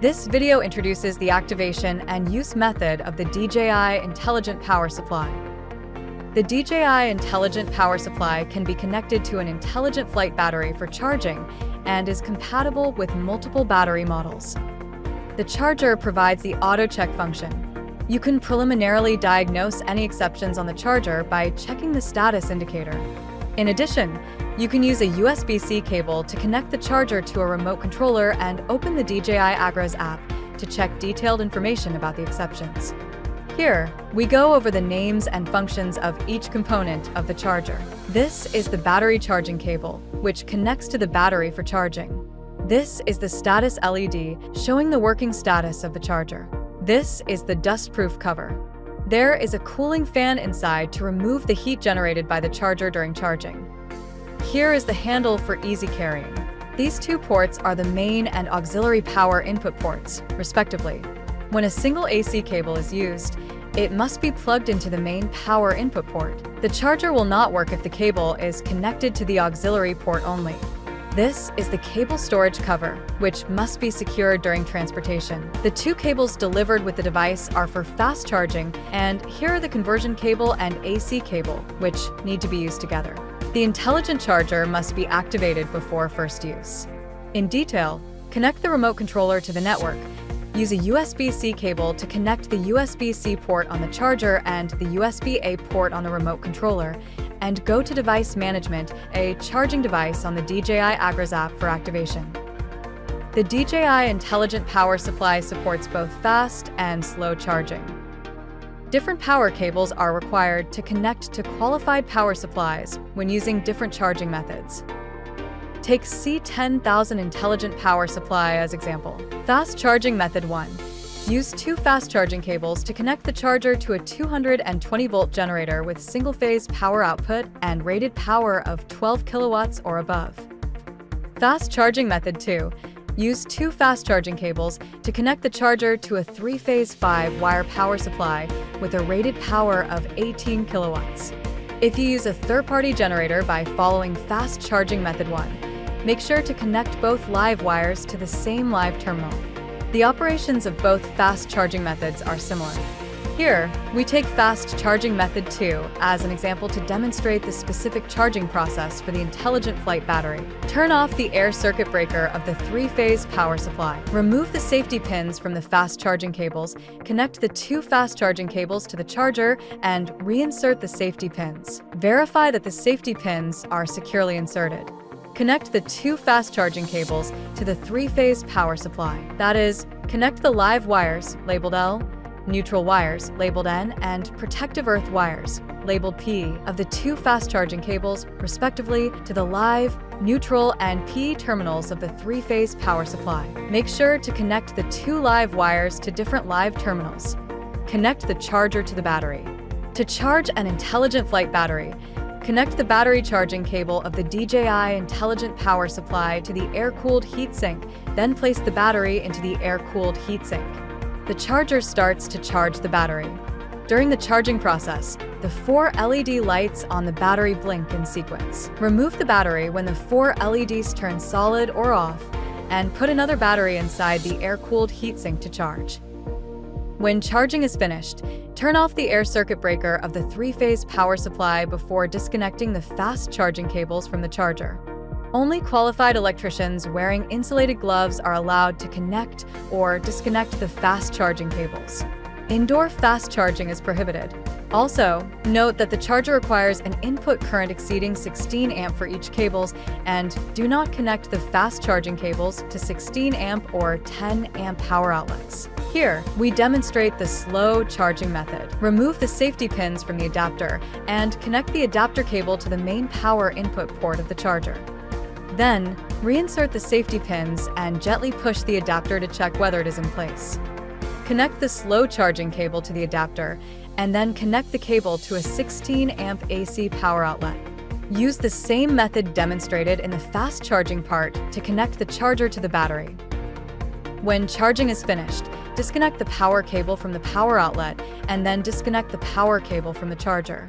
This video introduces the activation and use method of the DJI Intelligent Power Supply. The DJI Intelligent Power Supply can be connected to an intelligent flight battery for charging and is compatible with multiple battery models. The charger provides the auto check function. You can preliminarily diagnose any exceptions on the charger by checking the status indicator. In addition, you can use a USB-C cable to connect the charger to a remote controller and open the DJI Agras app to check detailed information about the exceptions. Here, we go over the names and functions of each component of the charger. This is the battery charging cable, which connects to the battery for charging. This is the status LED showing the working status of the charger. This is the dust-proof cover. There is a cooling fan inside to remove the heat generated by the charger during charging. Here is the handle for easy carrying. These two ports are the main and auxiliary power input ports, respectively. When a single AC cable is used, it must be plugged into the main power input port. The charger will not work if the cable is connected to the auxiliary port only. This is the cable storage cover, which must be secured during transportation. The two cables delivered with the device are for fast charging, and here are the conversion cable and AC cable, which need to be used together. The intelligent charger must be activated before first use. In detail, connect the remote controller to the network. Use a USB-C cable to connect the USB-C port on the charger and the USB-A port on the remote controller, and go to Device Management, a charging device on the DJI Agras app for activation. The DJI Intelligent Power Supply supports both fast and slow charging. Different power cables are required to connect to qualified power supplies when using different charging methods. Take C10,000 Intelligent Power Supply as example. Fast Charging Method 1. Use two fast charging cables to connect the charger to a 220-volt generator with single-phase power output and rated power of 12 kilowatts or above. Fast Charging Method 2. Use two fast charging cables to connect the charger to a 3-phase 5-wire power supply with a rated power of 18 kilowatts. If you use a third-party generator by following Fast Charging Method 1, make sure to connect both live wires to the same live terminal. The operations of both fast charging methods are similar. Here, we take Fast Charging Method 2 as an example to demonstrate the specific charging process for the intelligent flight battery. Turn off the air circuit breaker of the 3-phase power supply. Remove the safety pins from the fast charging cables, connect the two fast charging cables to the charger, and reinsert the safety pins. Verify that the safety pins are securely inserted. Connect the two fast charging cables to the 3-phase power supply. That is, connect the live wires, labeled L, neutral wires, labeled N, and protective earth wires, labeled P, of the two fast charging cables, respectively, to the live, neutral, and P terminals of the 3-phase power supply. Make sure to connect the two live wires to different live terminals. Connect the charger to the battery. To charge an intelligent flight battery, connect the battery charging cable of the DJI Intelligent Power Supply to the air-cooled heatsink, then place the battery into the air-cooled heatsink. The charger starts to charge the battery. During the charging process, the 4 LED lights on the battery blink in sequence. Remove the battery when the 4 LEDs turn solid or off, and put another battery inside the air-cooled heatsink to charge. When charging is finished, turn off the air circuit breaker of the 3-phase power supply before disconnecting the fast charging cables from the charger. Only qualified electricians wearing insulated gloves are allowed to connect or disconnect the fast charging cables. Indoor fast charging is prohibited. Also, note that the charger requires an input current exceeding 16 amp for each cables, and do not connect the fast charging cables to 16 amp or 10 amp power outlets. Here, we demonstrate the slow charging method. Remove the safety pins from the adapter and connect the adapter cable to the main power input port of the charger. Then, reinsert the safety pins and gently push the adapter to check whether it is in place. Connect the slow charging cable to the adapter, and then connect the cable to a 16 amp AC power outlet. Use the same method demonstrated in the fast charging part to connect the charger to the battery. When charging is finished, disconnect the power cable from the power outlet and then disconnect the power cable from the charger.